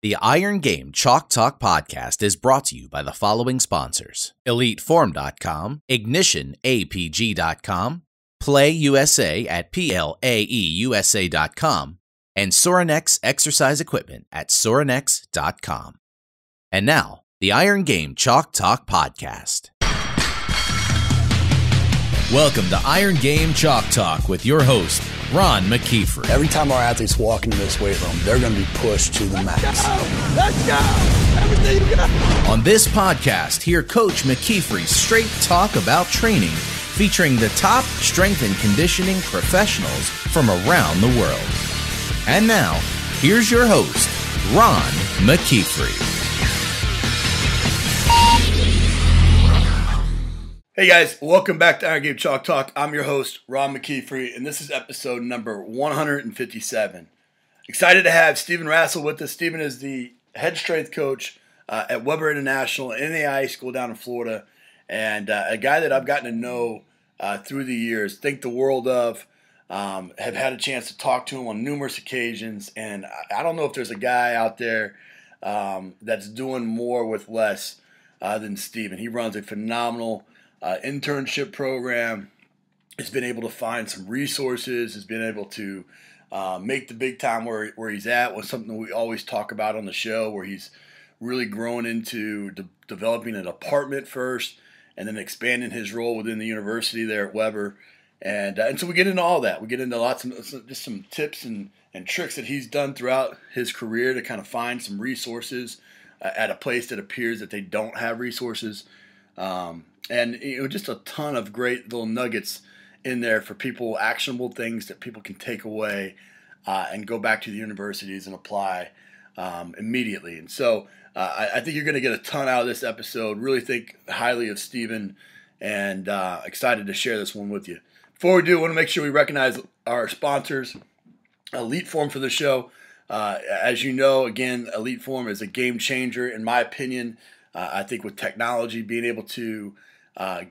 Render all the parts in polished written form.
The Iron Game Chalk Talk podcast is brought to you by the following sponsors: EliteForm.com, IgnitionAPG.com, PlayUSA at PLAEUSA.com, and Sorinex Exercise Equipment at Sorinex.com. And now, the Iron Game Chalk Talk podcast. Welcome to Iron Game Chalk Talk with your host, Ron McKeefery. Every time our athletes walk into this weight room, they're going to be pushed to the max. Let's go! Everything you got! On this podcast, hear Coach McKeefery's straight talk about training, featuring the top strength and conditioning professionals from around the world. And now, here's your host, Ron McKeefery. Hey guys, welcome back to Iron Game Chalk Talk. I'm your host, Ron McKeefery, and this is episode number 157. Excited to have Steve Rassel with us. Steven is the head strength coach at Weber International NAI School down in Florida, and a guy that I've gotten to know through the years, think the world of, have had a chance to talk to him on numerous occasions, and I don't know if there's a guy out there that's doing more with less than Steven. He runs a phenomenal internship program, has been able to find some resources, has been able to make the big time where he's at, was something we always talk about on the show, where he's really grown into developing a department first and then expanding his role within the university there at Weber. And so we get into all that. We get into lots of just some tips and tricks that he's done throughout his career to kind of find some resources at a place that appears that they don't have resources. And just a ton of great little nuggets in there for people, actionable things that people can take away and go back to the universities and apply immediately. And so I think you're going to get a ton out of this episode. Really think highly of Steven, and excited to share this one with you. Before we do, I want to make sure we recognize our sponsors, Elite Form for the show. As you know, again, Elite Form is a game changer, in my opinion. I think with technology, being able to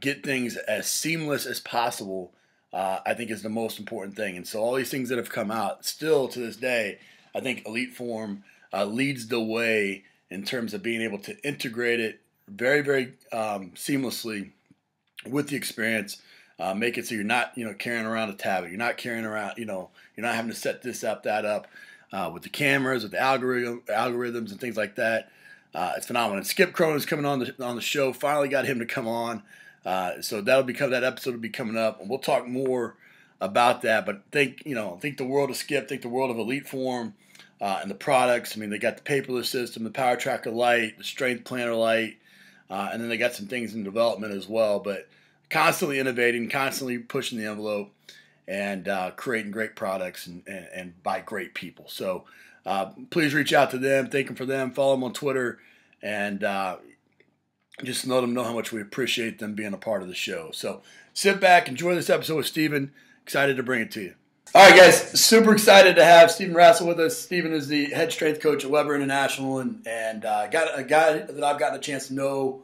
get things as seamless as possible, I think is the most important thing. And so all these things that have come out, still to this day, I think Elite Form leads the way in terms of being able to integrate it very, very seamlessly with the experience. Make it so you're not, carrying around a tablet. You're not carrying around, you're not having to set this up, that up with the cameras, with the algorithms and things like that. It's phenomenal. And Skip Cronin's coming on the show. Finally got him to come on. So that episode will be coming up, and we'll talk more about that. But think the world of Skip, think the world of Elite Form and the products. I mean, they got the paperless system, the Power Tracker Lite, the Strength Planner Lite, and then they got some things in development as well. But constantly innovating, constantly pushing the envelope, and creating great products and by great people. So please reach out to them. Thank them for them. Follow them on Twitter, and just let them know how much we appreciate them being a part of the show. So sit back, enjoy this episode with Steven. Excited to bring it to you. All right, guys, super excited to have Steve Rassel with us. Steven is the head strength coach at Weber International, and got a guy that I've gotten a chance to know,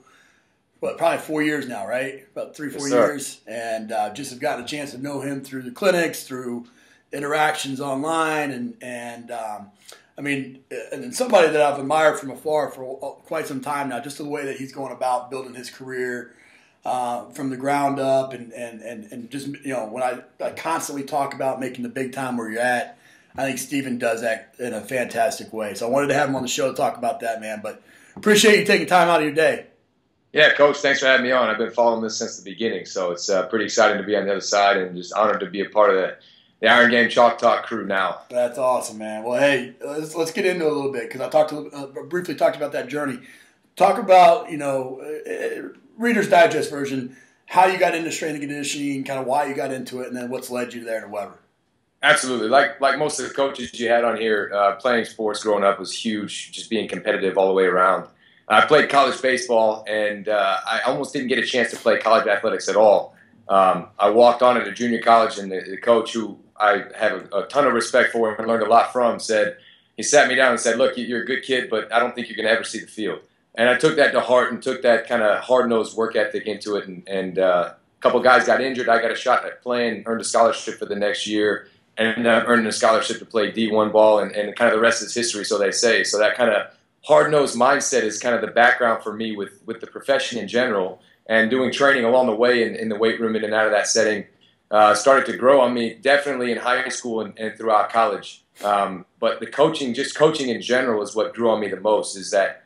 probably 4 years now, right? About 3-4 years. And just have gotten a chance to know him through the clinics, through interactions online, and somebody that I've admired from afar for quite some time now, just the way that he's going about building his career from the ground up, and just, when I constantly talk about making the big time where you're at, I think Steven does that in a fantastic way. So I wanted to have him on the show to talk about that, man. But appreciate you taking time out of your day. Yeah, Coach, thanks for having me on. I've been following this since the beginning, so it's pretty exciting to be on the other side, and just honored to be a part of the Iron Game Chalk Talk crew now. That's awesome, man. Well, hey, let's get into it a little bit, because I briefly talked about that journey. Talk about, Reader's Digest version, how you got into strength and conditioning, kind of why you got into it, and then what's led you there to Weber. Absolutely. Like most of the coaches you had on here, playing sports growing up was huge, just being competitive all the way around. I played college baseball, and I almost didn't get a chance to play college athletics at all. I walked on at a junior college, and the coach, who I have a ton of respect for and learned a lot from, he sat me down and said, "Look, you're a good kid, but I don't think you're going to ever see the field." And I took that to heart and took that kind of hard-nosed work ethic into it. And a couple guys got injured. I got a shot at playing, earned a scholarship for the next year, and earning a scholarship to play D1 ball, and kind of the rest is history, so they say. So that kind of hard-nosed mindset is kind of the background for me with the profession in general, and doing training along the way in the weight room in and out of that setting started to grow on me definitely in high school and throughout college. But the coaching in general is what drew on me the most, is that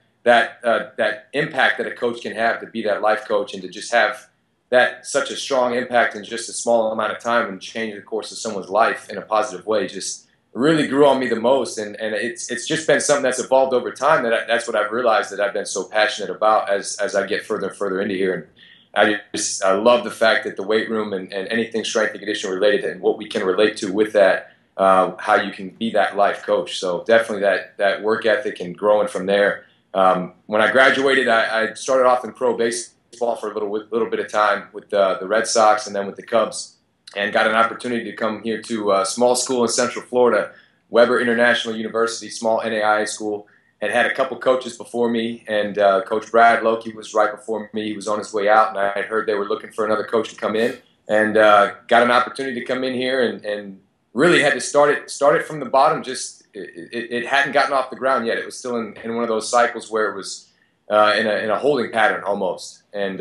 impact that a coach can have, to be that life coach and to just have that such a strong impact in just a small amount of time and change the course of someone's life in a positive way, just really grew on me the most. And it's just been something that's evolved over time. That's what I've realized that I've been so passionate about as I get further and further into here. And I love the fact that the weight room and anything strength and conditioning related, and what we can relate to with that, how you can be that life coach. So definitely that work ethic and growing from there. When I graduated, I started off in pro baseball for a little bit of time with the Red Sox and then with the Cubs, and got an opportunity to come here to a small school in Central Florida, Weber International University, small NAIA school, and had a couple coaches before me. And Coach Brad Lokey was right before me. He was on his way out, and I had heard they were looking for another coach to come in, and got an opportunity to come in here and really had to start it from the bottom. Just it hadn't gotten off the ground yet. It was still in one of those cycles where it was in a holding pattern almost. And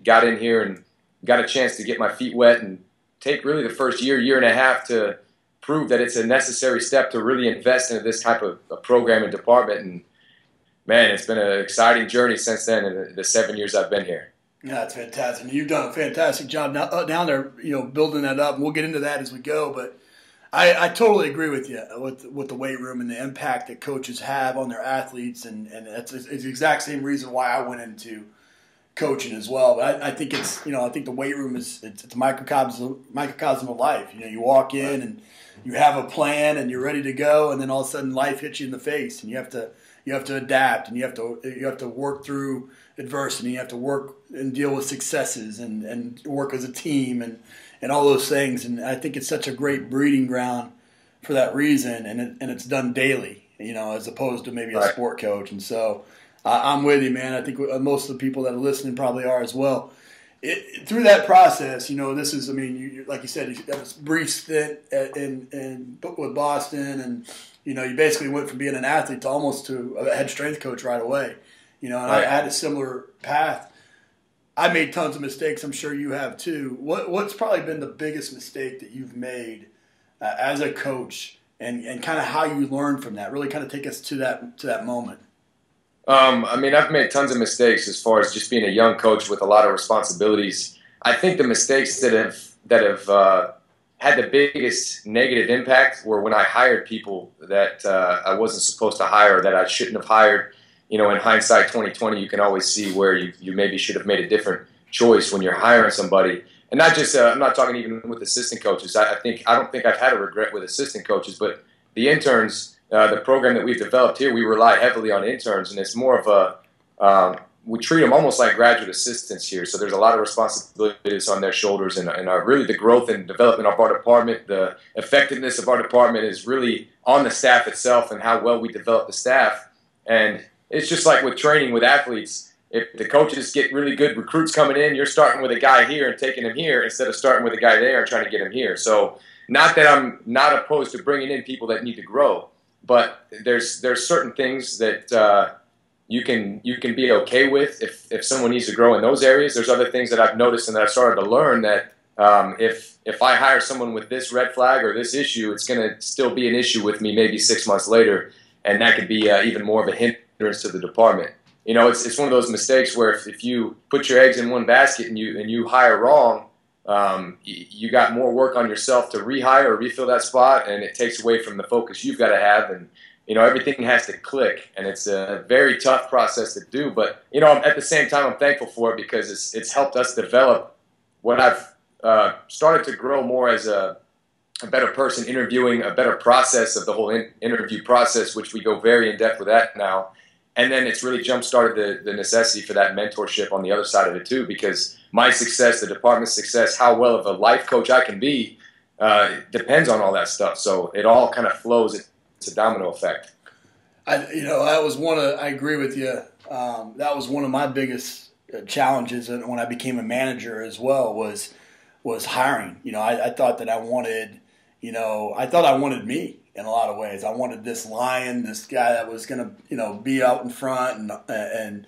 got in here and got a chance to get my feet wet and take really the first year and a half to prove that it's a necessary step to really invest into this type of program and department. And man, it's been an exciting journey since then in the 7 years I've been here. Yeah, that's fantastic. You've done a fantastic job down there, building that up. And we'll get into that as we go. But I totally agree with you with the weight room and the impact that coaches have on their athletes. And it's the exact same reason why I went into coaching as well. But I think I think the weight room it's a microcosm of life. You walk in and you have a plan and you're ready to go, and then all of a sudden life hits you in the face, and you have to adapt, and you have to work through adversity. You have to work and deal with successes and work as a team and all those things. And I think it's such a great breeding ground for that reason, and it's done daily, as opposed to maybe a sport coach. And so I'm with you, man. I think most of the people that are listening probably are as well. Through that process, this is, you like you said, you had a brief stint with Boston, and you basically went from being an athlete to almost to a head strength coach right away. And I had a similar path. I made tons of mistakes. I'm sure you have too. What's probably been the biggest mistake that you've made as a coach, and kind of how you learned from that? Really kind of take us to that moment. I've made tons of mistakes as far as just being a young coach with a lot of responsibilities. I think the mistakes that have had the biggest negative impact were when I hired people that I wasn't supposed to hire, that I shouldn't have hired. In hindsight 2020, you can always see where you maybe should have made a different choice when you're hiring somebody. And not just I'm not talking even with assistant coaches. I don't think I've had a regret with assistant coaches, but the interns. The program that we've developed here, we rely heavily on interns, and it's more of we treat them almost like graduate assistants here. So there's a lot of responsibilities on their shoulders, and really the growth and development of our department, the effectiveness of our department is really on the staff itself and how well we develop the staff. And it's just like with training with athletes. If the coaches get really good recruits coming in, you're starting with a guy here and taking him here instead of starting with a guy there and trying to get him here. So not that I'm not opposed to bringing in people that need to grow, but there's certain things that you can be okay with if someone needs to grow in those areas. There's other things that I've noticed and that I've started to learn that if I hire someone with this red flag or this issue, it's going to still be an issue with me maybe 6 months later, and that could be even more of a hindrance to the department. It's one of those mistakes where if you put your eggs in one basket and you hire wrong, you got more work on yourself to rehire or refill that spot, and it takes away from the focus you've got to have. And everything has to click, and it's a very tough process to do. But at the same time, I'm thankful for it because it's helped us develop what I've started to grow more as a better person, interviewing, a better process of the whole interview process, which we go very in depth with that now. And then it's really jump-started the necessity for that mentorship on the other side of it too, because my success, the department's success, how well of a life coach I can be depends on all that stuff. So it all kind of flows. It's a domino effect. I agree with you. That was one of my biggest challenges when I became a manager as well was hiring. I thought that I wanted, I thought I wanted me in a lot of ways. I wanted this lion, this guy that was going to, be out in front and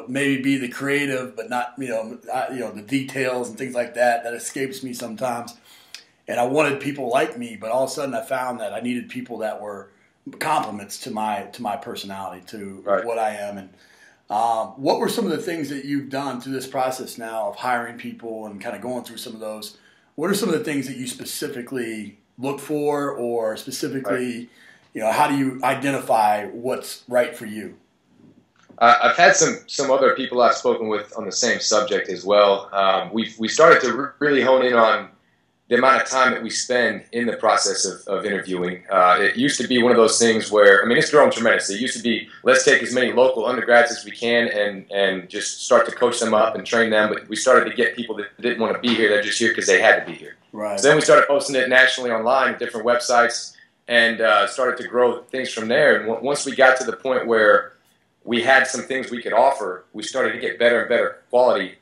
maybe be the creative, but not, the details and things like that escapes me sometimes. And I wanted people like me, but all of a sudden I found that I needed people that were compliments to my personality, to what I am. And what were some of the things that you've done through this process now of hiring people and kind of going through some of those? What are some of the things that you specifically look for, or specifically, how do you identify what's right for you? I've had some other people I've spoken with on the same subject as well. We started to really hone in on the amount of time that we spend in the process of interviewing. It used to be one of those things where, it's grown tremendously. It used to be, let's take as many local undergrads as we can and just start to coach them up and train them. But we started to get people that didn't want to be here. They're just here because they had to be here. Right. So then we started posting it nationally online at different websites and started to grow things from there. And once we got to the point where we had some things we could offer, we started to get better and better quality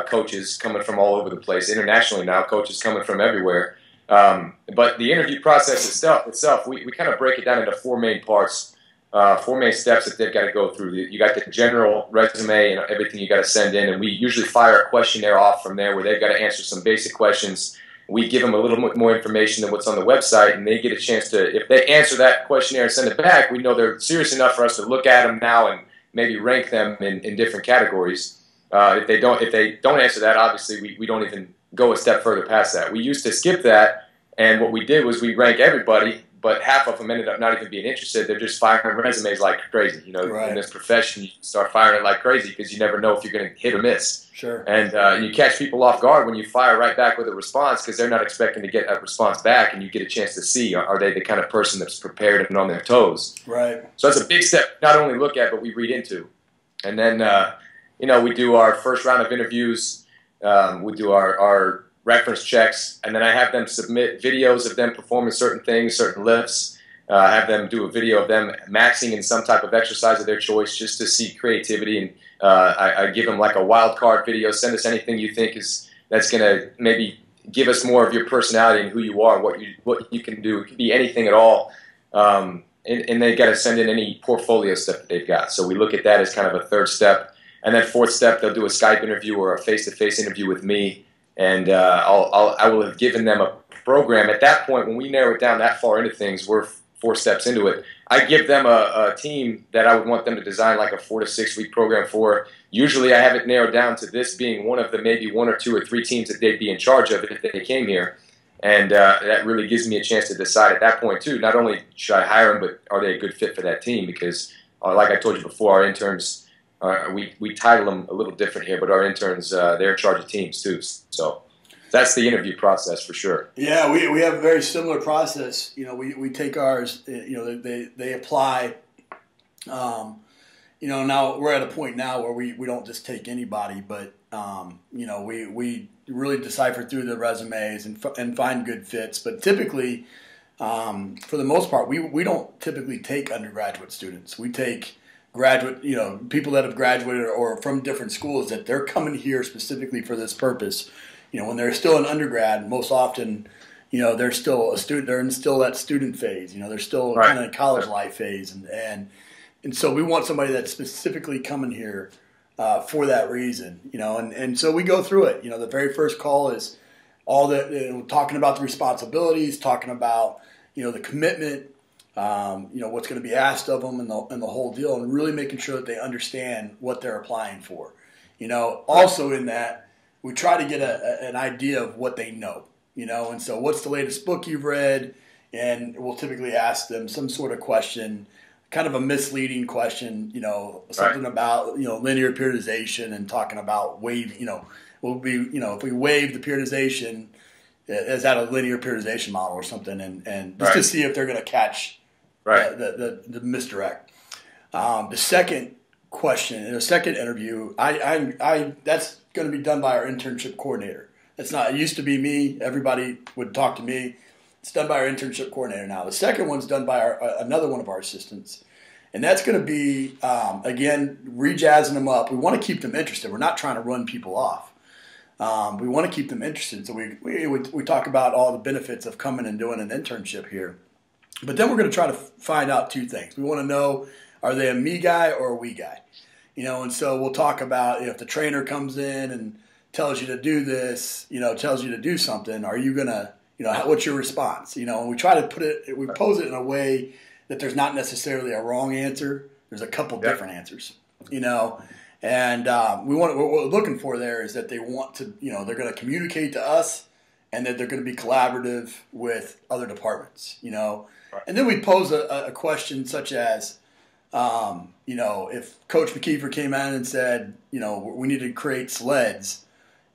coaches coming from all over the place. Internationally now, coaches coming from everywhere. But the interview process itself, we kind of break it down into four main parts, four main steps that they've got to go through. You got the general resume and everything you got to send in, and we usually fire a questionnaire off from there where they've got to answer some basic questions. We give them a little bit more information than what's on the website, and they get a chance to, if they answer that questionnaire and send it back, we know they're serious enough for us to look at them now and maybe rank them in different categories. If they don't answer that, obviously we don't even go a step further past that. We used to skip that, and what we did was we rank everybody, but half of them ended up not even being interested. They're just firing resumes like crazy. In this profession, you start firing it like crazy because you never know if you're going to hit or miss. Sure. And you catch people off guard when you fire right back with a response because they're not expecting to get that response back, and you get a chance to see, are they the kind of person that's prepared and on their toes. Right. So that's a big step, not only look at, but we read into. And then, we do our first round of interviews. We do our reference checks, and then I have them submit videos of them performing certain things, certain lifts. Have them do a video of them maxing in some type of exercise of their choice just to see creativity. And I give them like a wild card video. Send us anything you think that's going to maybe give us more of your personality and who you are, what you can do. It could be anything at all. And they got to send in any portfolio stuff that they've got. So we look at that as kind of a third step. And then fourth step, they'll do a Skype interview or a face-to-face interview with me, and I will have given them a program. At that point, when we narrow it down that far into things, we're 4 steps into it. I give them a team that I would want them to design like a 4 to 6 week program for. Usually I have it narrowed down to this being one of the maybe 1 or 2 or 3 teams that they'd be in charge of if they came here. And that really gives me a chance to decide at that point, too, not only should I hire them, but are they a good fit for that team? Because like I told you before, our interns, we title them a little different here, but our interns, they're in charge of teams too. So that's the interview process for sure. Yeah, we have a very similar process. We take ours, they apply. Now we're at a point now where we don't just take anybody, but, we really decipher through the resumes and find good fits. But typically, for the most part, we don't typically take undergraduate students. We take graduate, people that have graduated or from different schools that they're coming here specifically for this purpose. When they're still an undergrad, most often, they're still a student. They're in still that student phase. They're still kind of college life phase, and so we want somebody that's specifically coming here for that reason. And so we go through it. The very first call is all the talking about the responsibilities, talking about the commitment. What's going to be asked of them and the whole deal, and really making sure that they understand what they're applying for. Also in that, we try to get an idea of what they know, and so what's the latest book you've read, and we'll typically ask them some sort of question, kind of a misleading question, something about, linear periodization and talking about wave, if we wave the periodization, is that a linear periodization model or something, and just to see if they're going to catch the misdirect. The second question in the second interview, that's going to be done by our internship coordinator. It's not. It used to be me. Everybody would talk to me. It's done by our internship coordinator now. The second one's done by another one of our assistants, and that's going to be again rejazzing them up. We want to keep them interested. We're not trying to run people off. We want to keep them interested. So we talk about all the benefits of coming and doing an internship here. But then we're going to try to find out two things. We want to know, are they a me guy or a we guy? And so we'll talk about if the trainer comes in and tells you to do this, tells you to do something, are you going to, what's your response? And we try to we pose it in a way that there's not necessarily a wrong answer. There's a couple different answers, and what we're looking for there is that they want to, they're going to communicate to us and that they're going to be collaborative with other departments, And then we pose a question such as, if Coach McKeefery came in and said, we need to create sleds,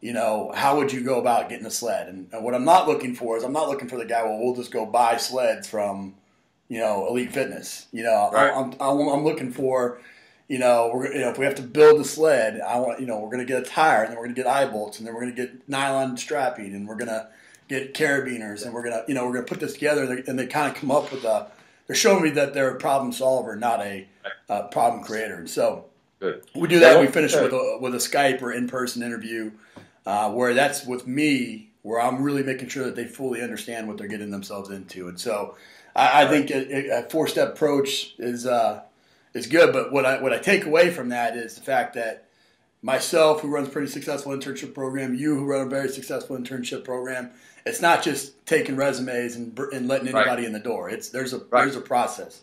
how would you go about getting a sled? And what I'm not looking for is I'm not looking for the guy, we'll just go buy sleds from, Elite Fitness. Right. I'm looking for, if we have to build a sled, we're going to get a tire, and then we're going to get eye bolts, and then we're going to get nylon strapping, and we're going to get carabiners, and we're going to put this together, and they kind of come up with they're showing me that they're a problem solver, not a problem creator. And so we do that. We finish with a Skype or in-person interview where that's with me, where I'm really making sure that they fully understand what they're getting themselves into. And so I think a four-step approach is good. But what I take away from that is the fact that myself, who runs a pretty successful internship program, you who run a very successful internship program, it's not just taking resumes and letting anybody in the door. There's a process.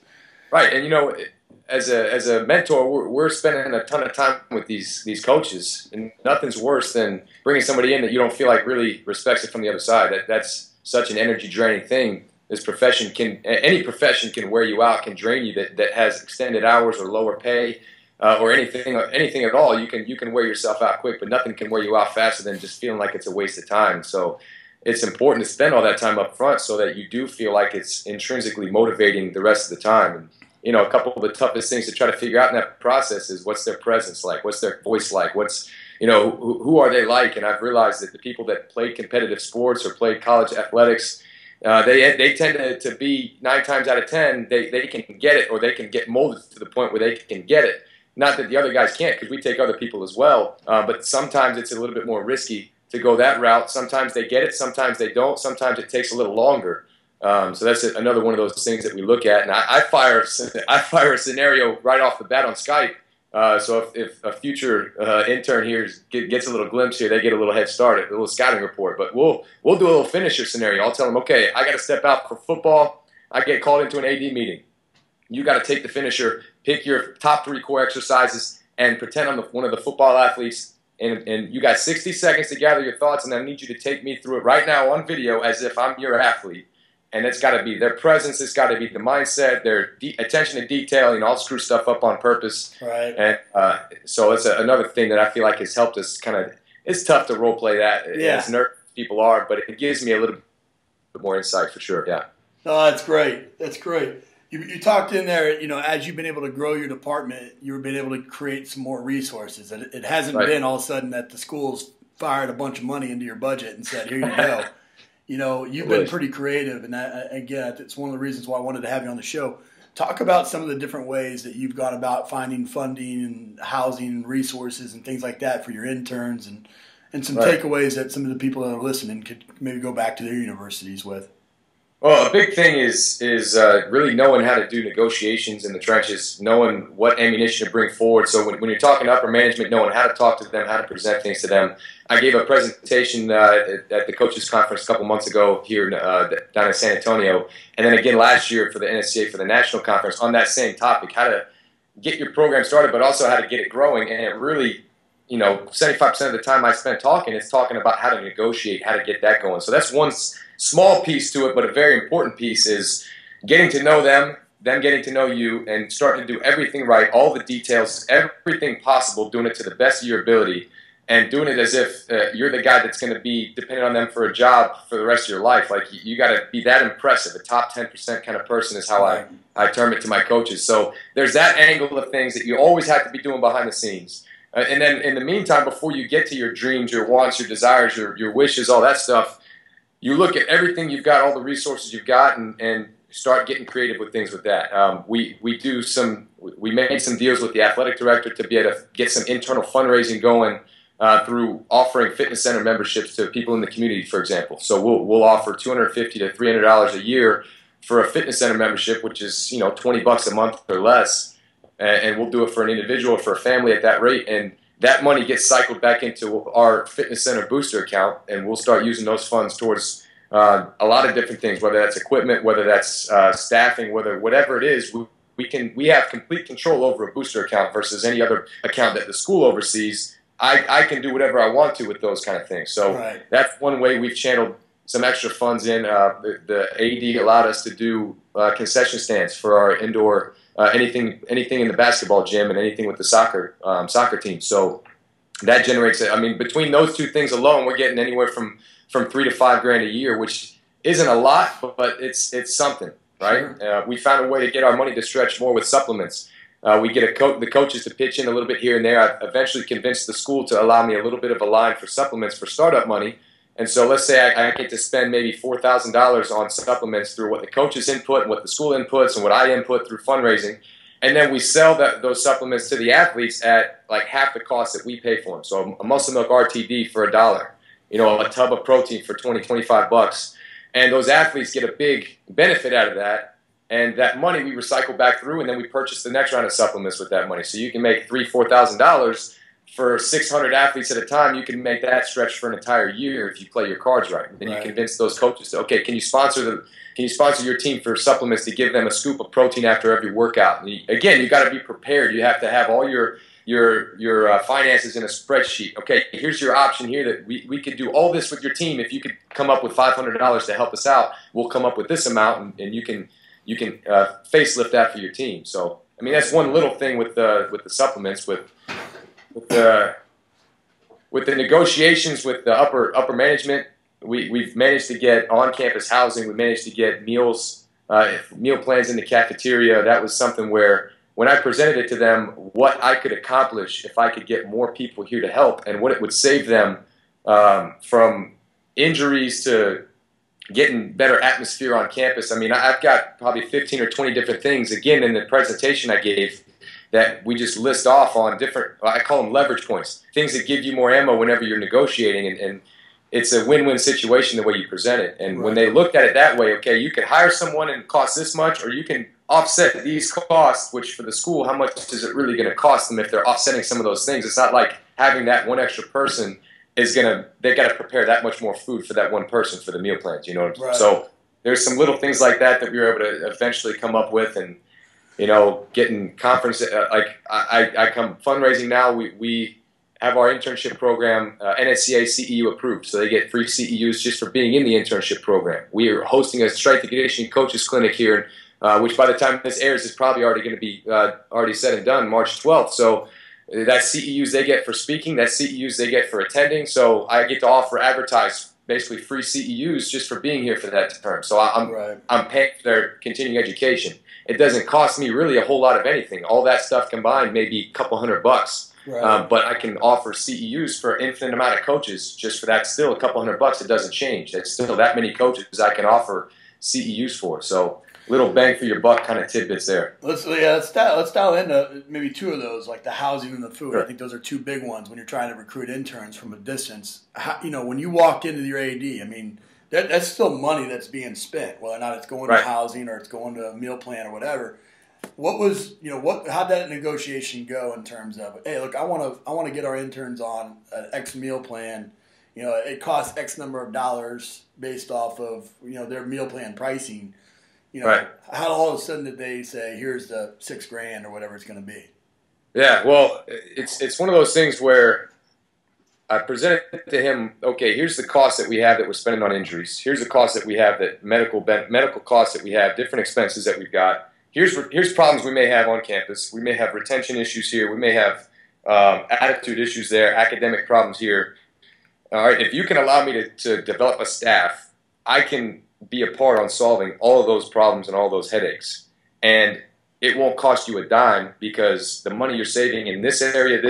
Right, and as a mentor, we're spending a ton of time with these coaches, and nothing's worse than bringing somebody in that you don't feel like really respects it from the other side. That's such an energy draining thing. Any profession can wear you out, can drain you. That has extended hours or lower pay. Or anything at all, you can wear yourself out quick, but nothing can wear you out faster than just feeling like it's a waste of time. So it's important to spend all that time up front so that you do feel like it's intrinsically motivating the rest of the time. And a couple of the toughest things to try to figure out in that process is what's their presence like, what's their voice like, who are they like? And I've realized that the people that played competitive sports or played college athletics, they tend to be 9 times out of 10 they can get it, or they can get molded to the point where they can get it. Not that the other guys can't, because we take other people as well, but sometimes it's a little bit more risky to go that route. Sometimes they get it, sometimes they don't, sometimes it takes a little longer. So that's another one of those things that we look at. And I fire a scenario right off the bat on Skype. So if a future intern here gets a little glimpse here, they get a little head start, a little scouting report. But we'll do a little finisher scenario. I'll tell them, okay, I got to step out for football. I get called into an AD meeting. You got to take the finisher, pick your top 3 core exercises, and pretend I'm one of the football athletes. And you got 60 seconds to gather your thoughts, and I need you to take me through it right now on video as if I'm your athlete. And it's got to be their presence, it's got to be the mindset, their attention to detail. I'll screw stuff up on purpose. Right. And so it's another thing that I feel like has helped us kind of. It's tough to role play that as nervous people are, but it gives me a little bit more insight for sure. Yeah. No, that's great. That's great. You talked in there, as you've been able to grow your department, you've been able to create some more resources. And it hasn't been all of a sudden that the school's fired a bunch of money into your budget and said, here you go. You've been pretty creative. And again, it's one of the reasons why I wanted to have you on the show. Talk about some of the different ways that you've gone about finding funding and housing and resources and things like that for your interns, and some takeaways that some of the people that are listening could maybe go back to their universities with. Well, a big thing is really knowing how to do negotiations in the trenches, knowing what ammunition to bring forward. So when you're talking to upper management, knowing how to talk to them, how to present things to them. I gave a presentation at the coaches conference a couple months ago here down in San Antonio, and then again last year for the NSCA for the national conference on that same topic, how to get your program started, but also how to get it growing. And it really, 75% of the time I spent talking, it's talking about how to negotiate, how to get that going. So that's one small piece to it, but a very important piece is getting to know them getting to know you, and starting to do everything right, all the details, everything possible, doing it to the best of your ability, and doing it as if you're the guy that's going to be dependent on them for a job for the rest of your life. Like, you got to be that impressive. A top 10% kind of person is how I term it to my coaches. So there's that angle of things that you always have to be doing behind the scenes. And then in the meantime, before you get to your dreams, your wants, your desires, your wishes, all that stuff, you look at everything you've got, all the resources you've got, and start getting creative with things with that. We made some deals with the athletic director to be able to get some internal fundraising going through offering fitness center memberships to people in the community, for example. So we'll offer $250 to $300 a year for a fitness center membership, which is $20 a month or less, and we'll do it for an individual or for a family at that rate, and that money gets cycled back into our fitness center booster account, and we'll start using those funds towards a lot of different things, whether that's equipment, whether that's staffing, whatever it is. We have complete control over a booster account versus any other account that the school oversees. I can do whatever I want to with those kind of things. So That's one way we've channeled some extra funds in. The AD allowed us to do concession stands for our indoor, anything in the basketball gym and anything with the soccer team. So that generates, between those two things alone, we're getting anywhere from $3 to $5 grand a year, which isn't a lot, but it's something, right? Sure. We found a way to get our money to stretch more with supplements. We get the coaches to pitch in a little bit here and there. I've eventually convinced the school to allow me a little bit of a line for supplements for startup money. And so let's say I get to spend maybe $4,000 on supplements through what the coaches input and what the school inputs and what I input through fundraising. And then we sell those supplements to the athletes at like half the cost that we pay for them. So a muscle milk RTD for $1, a tub of protein for $20, $25. And those athletes get a big benefit out of that. And that money we recycle back through, and then we purchase the next round of supplements with that money. So you can make $3,000, $4,000 for 600 athletes at a time. You can make that stretch for an entire year if you play your cards right. Then you convince those coaches to, okay, can you sponsor your team for supplements to give them a scoop of protein after every workout? And again, you got to be prepared. You have to have all your finances in a spreadsheet. Okay, here's your option here that we could do all this with your team. If you could come up with $500 to help us out, we'll come up with this amount, and you can facelift that for your team. So that's one little thing with the supplements. With the negotiations with the upper management, we've managed to get on-campus housing. We managed to get meal plans in the cafeteria. That was something where when I presented it to them, what I could accomplish if I could get more people here to help, and what it would save them from injuries to getting better atmosphere on campus. I've got probably 15 or 20 different things, again, in the presentation I gave, that we just list off on different, I call them leverage points, things that give you more ammo whenever you're negotiating, and it's a win-win situation the way you present it. And when they looked at it that way, okay, you can hire someone and it costs this much, or you can offset these costs, which for the school, how much is it really going to cost them if they're offsetting some of those things? It's not like having that one extra person they've got to prepare that much more food for that one person for the meal plans, So there's some little things like that we were able to eventually come up with, and getting conference, I come fundraising now. We have our internship program NSCA CEU approved, so they get free CEUs just for being in the internship program. We are hosting a strength and conditioning coaches clinic here, which by the time this airs is probably already going to be already said and done, March 12th. So that's CEUs they get for speaking, that's CEUs they get for attending. So I get to advertise basically free CEUs just for being here for that term. So I'm paying for their continuing education. It doesn't cost me really a whole lot of anything. All that stuff combined, maybe a couple $100. But I can offer CEUs for an infinite amount of coaches just for that. Still a couple $100. It doesn't change. It's still that many coaches I can offer CEUs for. So little bang for your buck kind of tidbits there. Let's dial into maybe two of those, like the housing and the food. Sure. I think those are two big ones when you're trying to recruit interns from a distance. When you walked into your AD, that's still money that's being spent, whether or not it's going to housing or it's going to a meal plan or whatever. What was, how'd that negotiation go in terms of, hey, look, I want to get our interns on an X meal plan. It costs X number of dollars based off of, their meal plan pricing. How all of a sudden did they say, here's the $6,000 or whatever it's going to be? Yeah, well, it's one of those things where I presented to him, okay, here's the cost that we have that we're spending on injuries. Here's the cost that we have, that medical costs that we have, different expenses that we've got. Here's problems we may have on campus. We may have retention issues here. We may have attitude issues there, academic problems here. All right, if you can allow me to develop a staff, I can be a part on solving all of those problems and all those headaches. And it won't cost you a dime, because the money you're saving in this area, and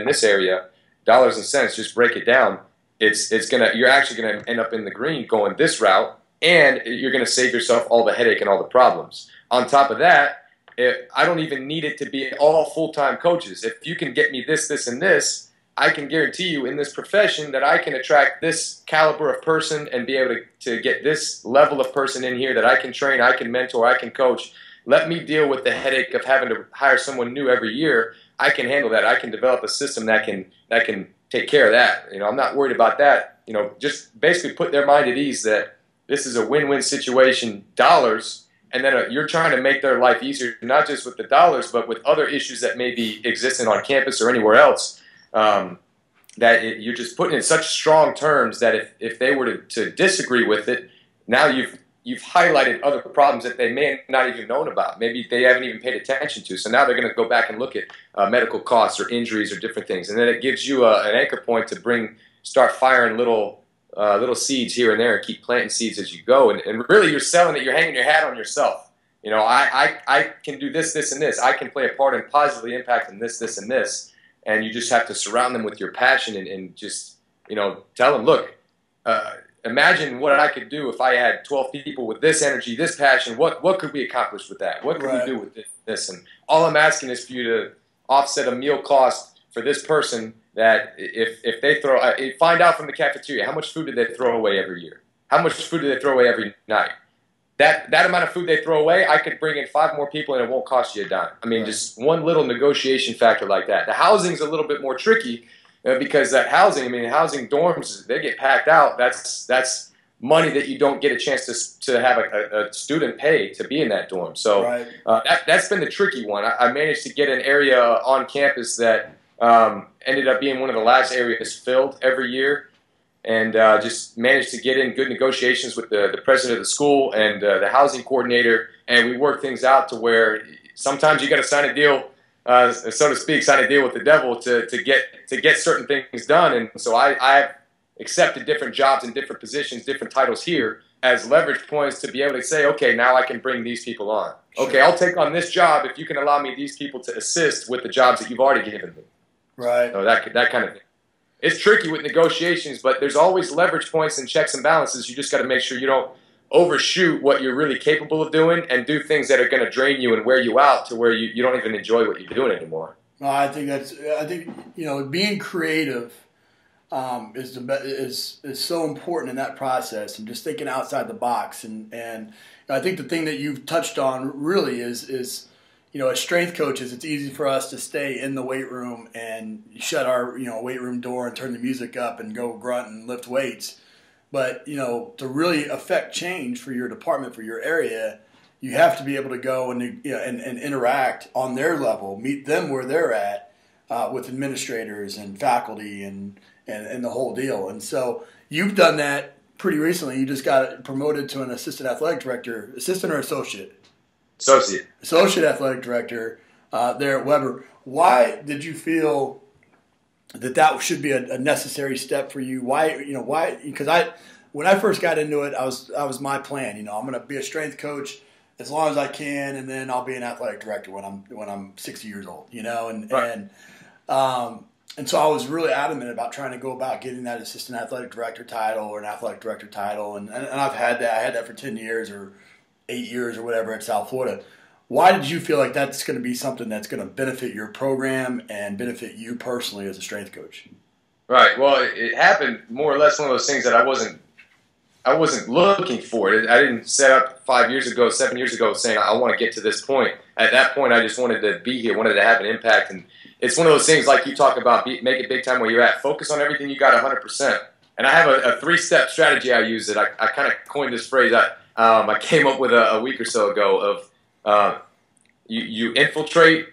this area, dollars and cents, just break it down. You're actually gonna end up in the green going this route, and you're gonna save yourself all the headache and all the problems. On top of that, I don't even need it to be all full-time coaches. If you can get me this, and this, I can guarantee you in this profession that I can attract this caliber of person and be able to get this level of person in here that I can train, I can mentor, I can coach. Let me deal with the headache of having to hire someone new every year. I can handle that. I can develop a system that can take care of that. You know, I'm not worried about that. You know, just basically put their mind at ease that this is a win-win situation, dollars, and then you're trying to make their life easier, not just with the dollars, but with other issues that may be existing on campus or anywhere else. You're just putting it in such strong terms that if they were to disagree with it, now you've highlighted other problems that they may have not even known about. Maybe they haven't even paid attention to. So now they're going to go back and look at medical costs or injuries or different things, and then it gives you an anchor point to start firing little seeds here and there and keep planting seeds as you go. And really, you're selling it. You're hanging your hat on yourself. You know, I can do this, this, and this. I can play a part in positively impacting this, this, and this. And you just have to surround them with your passion and just, you know, tell them, look, imagine what I could do if I had 12 people with this energy, this passion. What could we accomplish with that? What could we do with this? And all I'm asking is for you to offset a meal cost for this person that if they find out from the cafeteria, how much food do they throw away every year? How much food do they throw away every night? That amount of food they throw away, I could bring in 5 more people and it won't cost you a dime. I mean, just one little negotiation factor like that. The housing's a little bit more tricky because that housing, I mean, housing dorms, they get packed out. That's money that you don't get a chance to have a student pay to be in that dorm. So that's been the tricky one. I managed to get an area on campus that ended up being one of the last areas filled every year. And just managed to get in good negotiations with the president of the school and the housing coordinator, and we worked things out to where sometimes you got to sign a deal, so to speak, sign a deal with the devil to get certain things done. And so I've accepted different jobs and different positions, different titles here as leverage points to be able to say, okay, now I can bring these people on. Sure. Okay, I'll take on this job if you can allow me these people to assist with the jobs that you've already given me. Right. So that kind of thing. It's tricky with negotiations, but there's always leverage points and checks and balances. You just got to make sure you don't overshoot what you're really capable of doing and do things that are going to drain you and wear you out to where you don't even enjoy what you're doing anymore. No, I think you know, being creative is so important in that process, and just thinking outside the box. And I think the thing that you've touched on really is you know, as strength coaches, it's easy for us to stay in the weight room and shut our, you know, weight room door and turn the music up and go grunt and lift weights. But, you know, to really affect change for your department, for your area, you have to be able to go and, you know, and interact on their level, meet them where they're at with administrators and faculty and the whole deal. And so you've done that pretty recently. You just got promoted to an assistant athletic director, assistant or associate? Associate athletic director there at Weber. Why did you feel that should be a necessary step for you? Why, you know, why? Because when I first got into it, I was my plan. You know, I'm going to be a strength coach as long as I can, and then I'll be an athletic director when I'm 60 years old. You know, and so I was really adamant about trying to go about getting that assistant athletic director title or an athletic director title, and I've had that. I had that for 10 years or 8 years or whatever at South Florida. Why did you feel like that's going to be something that's going to benefit your program and benefit you personally as a strength coach? Right. Well, it happened more or less one of those things that I wasn't looking for. I didn't set up 7 years ago saying I want to get to this point. At that point, I just wanted to be here, wanted to have an impact. And it's one of those things like you talk about, make it big time where you're at. Focus on everything you got 100%. And I have a 3-step strategy I use that I kind of coined this phrase. I came up with a week or so ago of you infiltrate,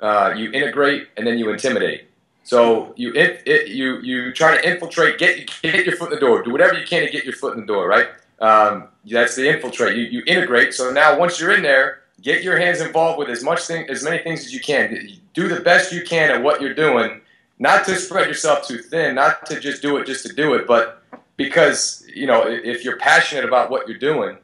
you integrate, and then you intimidate. So you try to infiltrate, get your foot in the door, do whatever you can to get your foot in the door, right? That's the infiltrate. You integrate. So now once you're in there, get your hands involved with as many things as you can. Do the best you can at what you're doing, not to spread yourself too thin, not to just do it just to do it, but because, you know, if you're passionate about what you're doing,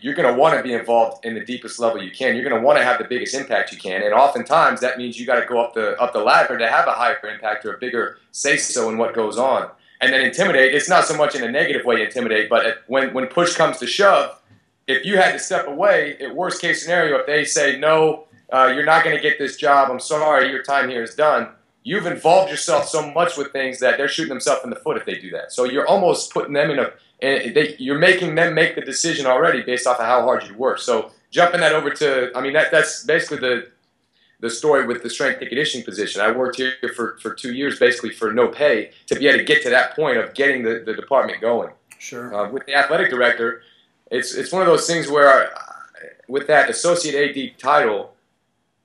you're going to want to be involved in the deepest level you can. You're going to want to have the biggest impact you can, and oftentimes that means you got to go up the ladder to have a higher impact or a bigger say-so in what goes on. And then intimidate, it's not so much in a negative way intimidate, but when push comes to shove, if you had to step away, worst case scenario, if they say, no, you're not going to get this job, I'm sorry, your time here is done, you've involved yourself so much with things that they're shooting themselves in the foot if they do that. So you're almost putting them you're making them make the decision already based off of how hard you work. So jumping that over to, I mean, that's basically the story with the strength and conditioning position. I worked here for 2 years basically for no pay to be able to get to that point of getting the department going. Sure. With the athletic director, it's one of those things where with that associate AD title,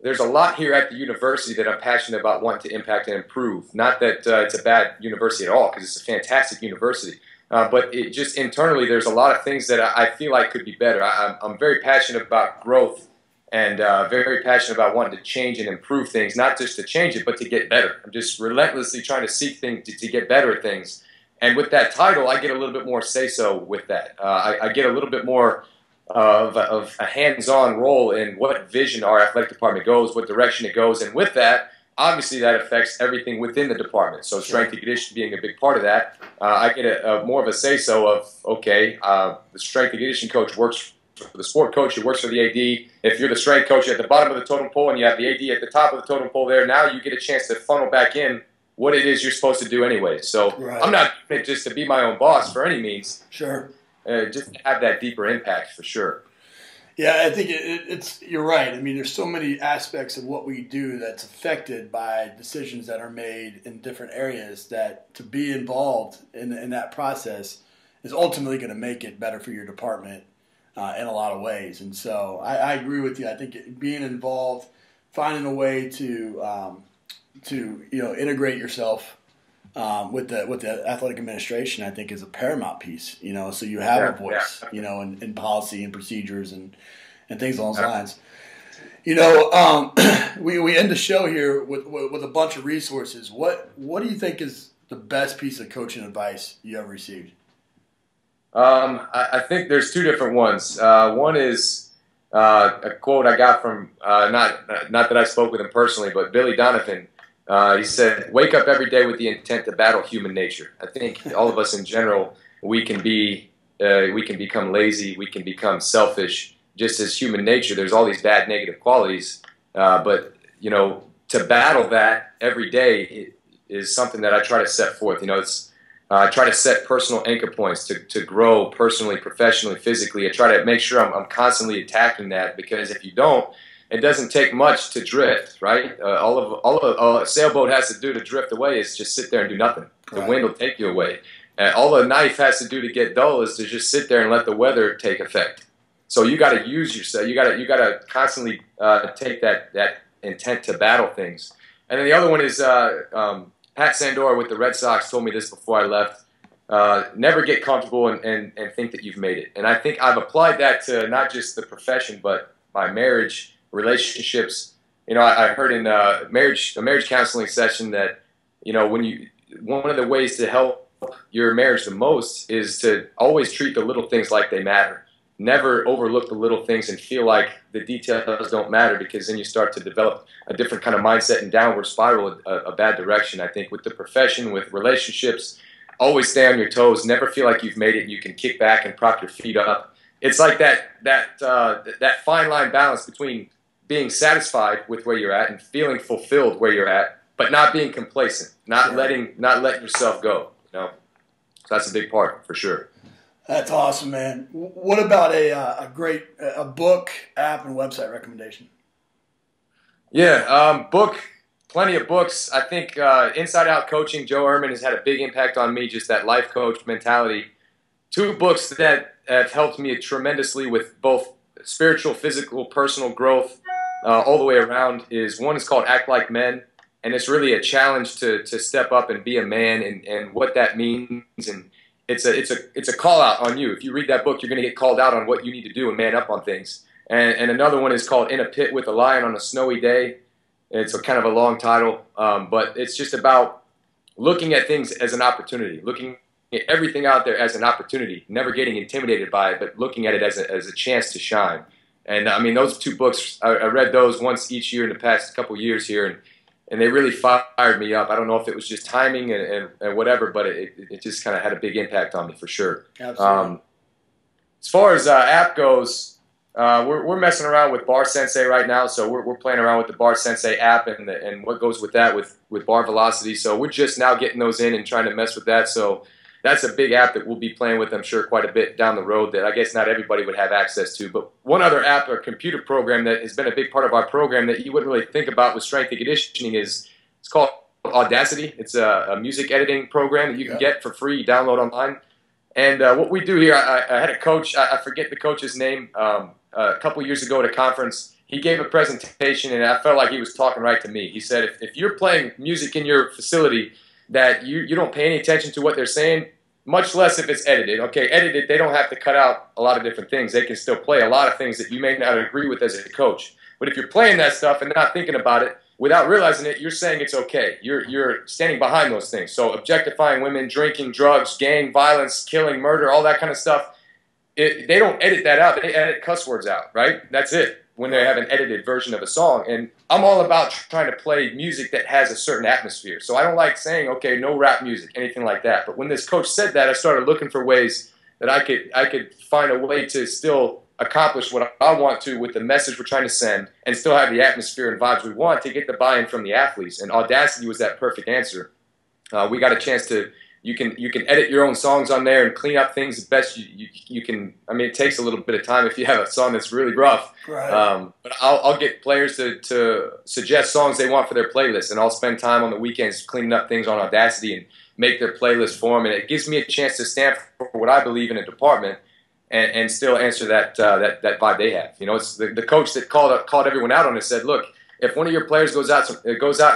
there's a lot here at the university that I'm passionate about wanting to impact and improve. Not that it's a bad university at all, because it's a fantastic university. But it just internally, there's a lot of things that I feel like could be better. I'm very passionate about growth and very passionate about wanting to change and improve things, not just to change it, but to get better. I'm just relentlessly trying to seek things to get better at things. And with that title, I get a little bit more say-so with that. I get a little bit more of a hands-on role in what vision our athletic department goes, what direction it goes. And with that, obviously that affects everything within the department. So strength and conditioning being a big part of that, I get more of a say-so of, okay, the strength and conditioning coach works for the sport coach, it works for the AD. If you're the strength coach at the bottom of the totem pole and you have the AD at the top of the totem pole there, now you get a chance to funnel back in what it is you're supposed to do anyway. So I'm not doing it just to be my own boss for any means. Sure. Just to have that deeper impact for sure. Yeah, I think you're right. I mean, there's so many aspects of what we do that's affected by decisions that are made in different areas that to be involved in that process is ultimately going to make it better for your department in a lot of ways. And so I agree with you. I think being involved, finding a way to integrate yourself with the athletic administration, I think is a paramount piece, so you have a voice, in policy and procedures and things along those lines. We end the show here with a bunch of resources. What do you think is the best piece of coaching advice you ever received? I think there's two different ones. One is a quote I got from, not that I spoke with him personally, but Billy Donovan. He said, "Wake up every day with the intent to battle human nature." I think all of us in general, we can become lazy, we can become selfish. Just as human nature, there's all these bad negative qualities. But to battle that every day is something that I try to set forth. I try to set personal anchor points to grow personally, professionally, physically. I try to make sure I'm constantly attacking that, because if you don't, it doesn't take much to drift, right? All a sailboat has to do to drift away is just sit there and do nothing. The wind will take you away. All a knife has to do to get dull is to just sit there and let the weather take effect. So you got to use yourself. You got to constantly take that intent to battle things. And then the other one is Pat Sandora with the Red Sox told me this before I left. Never get comfortable and think that you've made it. And I think I've applied that to not just the profession, but my marriage, relationships. I heard in a marriage counseling session that one of the ways to help your marriage the most is to always treat the little things like they matter. Never overlook the little things and feel like the details don't matter, because then you start to develop a different kind of mindset and downward spiral, a bad direction. I think with the profession, with relationships, always stay on your toes. Never feel like you've made it and you can kick back and prop your feet up. It's like that fine line balance between being satisfied with where you're at and feeling fulfilled where you're at, but not being complacent, not letting yourself go. So that's a big part for sure. That's awesome, man. What about a great book, app, and website recommendation? Yeah, plenty of books. I think Inside Out Coaching, Joe Ehrman has had a big impact on me, just that life coach mentality. Two books that have helped me tremendously with both spiritual, physical, personal growth all the way around one is called Act Like Men, and it's really a challenge to step up and be a man and what that means. And it's a call out on you. If you read that book, you're going to get called out on what you need to do and man up on things. And another one is called In a Pit with a Lion on a Snowy Day. It's kind of a long title, but it's just about looking at things as an opportunity, looking at everything out there as an opportunity, never getting intimidated by it, but looking at it as a chance to shine. And I mean, those two books, I read those once each year in the past couple years here, and they really fired me up. I don't know if it was just timing and whatever, but it just kind of had a big impact on me for sure. Absolutely. As far as app goes, We're messing around with Bar Sensei right now, so we're playing around with the Bar Sensei app and what goes with that with bar velocity. So we're just now getting those in and trying to mess with that. So that's a big app that we'll be playing with, I'm sure, quite a bit down the road that I guess not everybody would have access to. But one other app or computer program that has been a big part of our program that you wouldn't really think about with strength and conditioning it's called Audacity. It's a music editing program that you can get for free, you download online. And what we do here, I had a coach, I forget the coach's name, a couple years ago at a conference. He gave a presentation, and I felt like he was talking right to me. He said, if you're playing music in your facility that you don't pay any attention to what they're saying, much less if it's edited. Okay, edited, they don't have to cut out a lot of different things. They can still play a lot of things that you may not agree with as a coach. But if you're playing that stuff and not thinking about it, without realizing it, you're saying it's okay. You're standing behind those things. So objectifying women, drinking, drugs, gang violence, killing, murder, all that kind of stuff, they don't edit that out. They edit cuss words out, right? That's it when they have an edited version of a song. And I'm all about trying to play music that has a certain atmosphere. So I don't like saying, okay, no rap music, anything like that. But when this coach said that, I started looking for ways that I could find a way to still accomplish what I want to with the message we're trying to send and still have the atmosphere and vibes we want to get the buy-in from the athletes. And Audacity was that perfect answer. We got a chance to you can edit your own songs on there and clean up things the best you can. I mean, it takes a little bit of time if you have a song that's really rough. Right. But I'll get players to suggest songs they want for their playlist, and I'll spend time on the weekends cleaning up things on Audacity and make their playlist for them. And it gives me a chance to stand for what I believe in a department and still answer that vibe they have. You know, it's the coach that called everyone out on it said, look, if one of your players goes out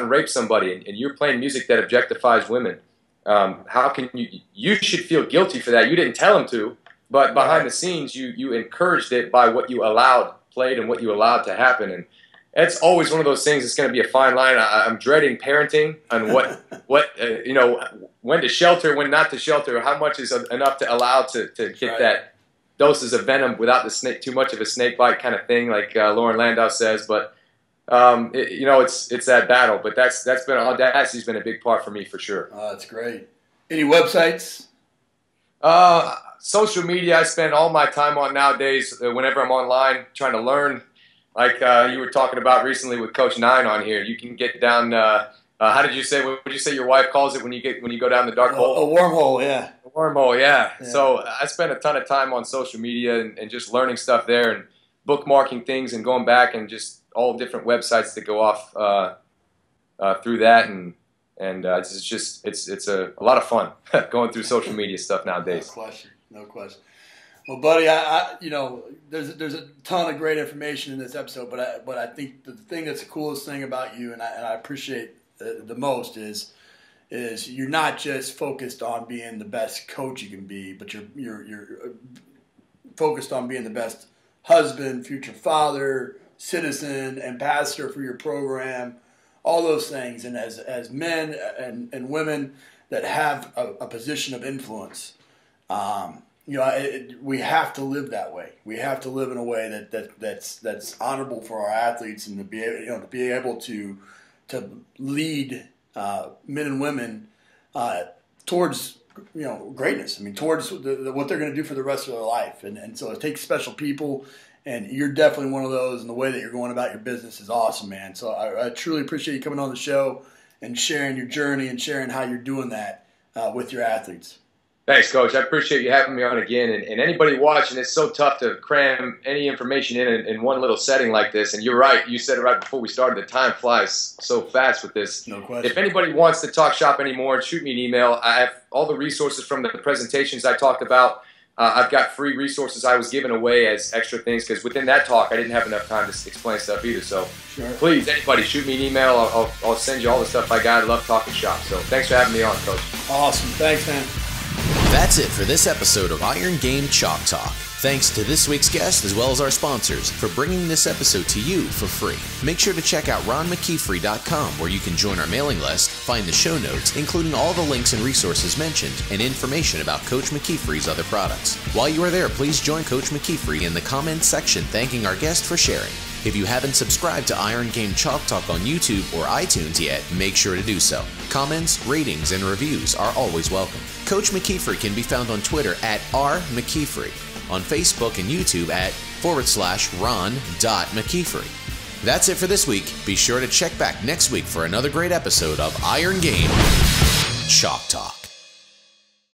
and rapes somebody and you're playing music that objectifies women, how can you should feel guilty for that. You didn't tell him to, but behind the scenes you encouraged it by what you allowed played and what you allowed to happen. And it's always one of those things that's going to be a fine line. I'm dreading parenting on when to shelter, when not to shelter, how much is enough to allow to get that doses of venom without too much of a snake bite kind of thing, like Lauren Landau says. But it's that battle. But Audacity's been a big part for me for sure. Oh, that's great. Any websites? Social media I spend all my time on nowadays. Whenever I'm online trying to learn, like you were talking about recently with Coach Nine on here, you can get down. How did you say? What would you say your wife calls it when you go down the dark hole? A wormhole, yeah. A wormhole, yeah. So I spend a ton of time on social media and just learning stuff there and bookmarking things and going back and just all different websites that go off through that and it's a lot of fun going through social media stuff nowadays. No question. Well, buddy, there's a ton of great information in this episode, but I think the thing that's the coolest thing about you and I appreciate the most is you're not just focused on being the best coach you can be, but you're focused on being the best husband, future father, citizen, ambassador for your program, all those things. And as men and women that have a position of influence, we have to live that way. We have to live in a way that's honorable for our athletes and to be able to lead men and women towards greatness. I mean, towards what they're going to do for the rest of their life. And so it takes special people, and you're definitely one of those. And the way that you're going about your business is awesome, man. So I truly appreciate you coming on the show and sharing your journey and sharing how you're doing that with your athletes. Thanks, Coach. I appreciate you having me on again. And anybody watching, it's so tough to cram any information in one little setting like this. And you're right. You said it right before we started. The time flies so fast with this. No question. If anybody wants to talk shop anymore, shoot me an email. I have all the resources from the presentations I talked about. I've got free resources I was giving away as extra things because within that talk, I didn't have enough time to explain stuff either. So Please, anybody, shoot me an email. I'll send you all the stuff I got. I love talking shop. So thanks for having me on, Coach. Awesome. Thanks, man. That's it for this episode of Iron Game Chalk Talk. Thanks to this week's guest as well as our sponsors for bringing this episode to you for free. Make sure to check out ronmckeefery.com where you can join our mailing list, find the show notes, including all the links and resources mentioned, and information about Coach McKeefery's other products. While you are there, please join Coach McKeefery in the comments section thanking our guest for sharing. If you haven't subscribed to Iron Game Chalk Talk on YouTube or iTunes yet, make sure to do so. Comments, ratings, and reviews are always welcome. Coach McKeefery can be found on Twitter at @RMcKeefery. on Facebook and YouTube at /Ron.McKeefery. That's it for this week. Be sure to check back next week for another great episode of Iron Game Chalk Talk.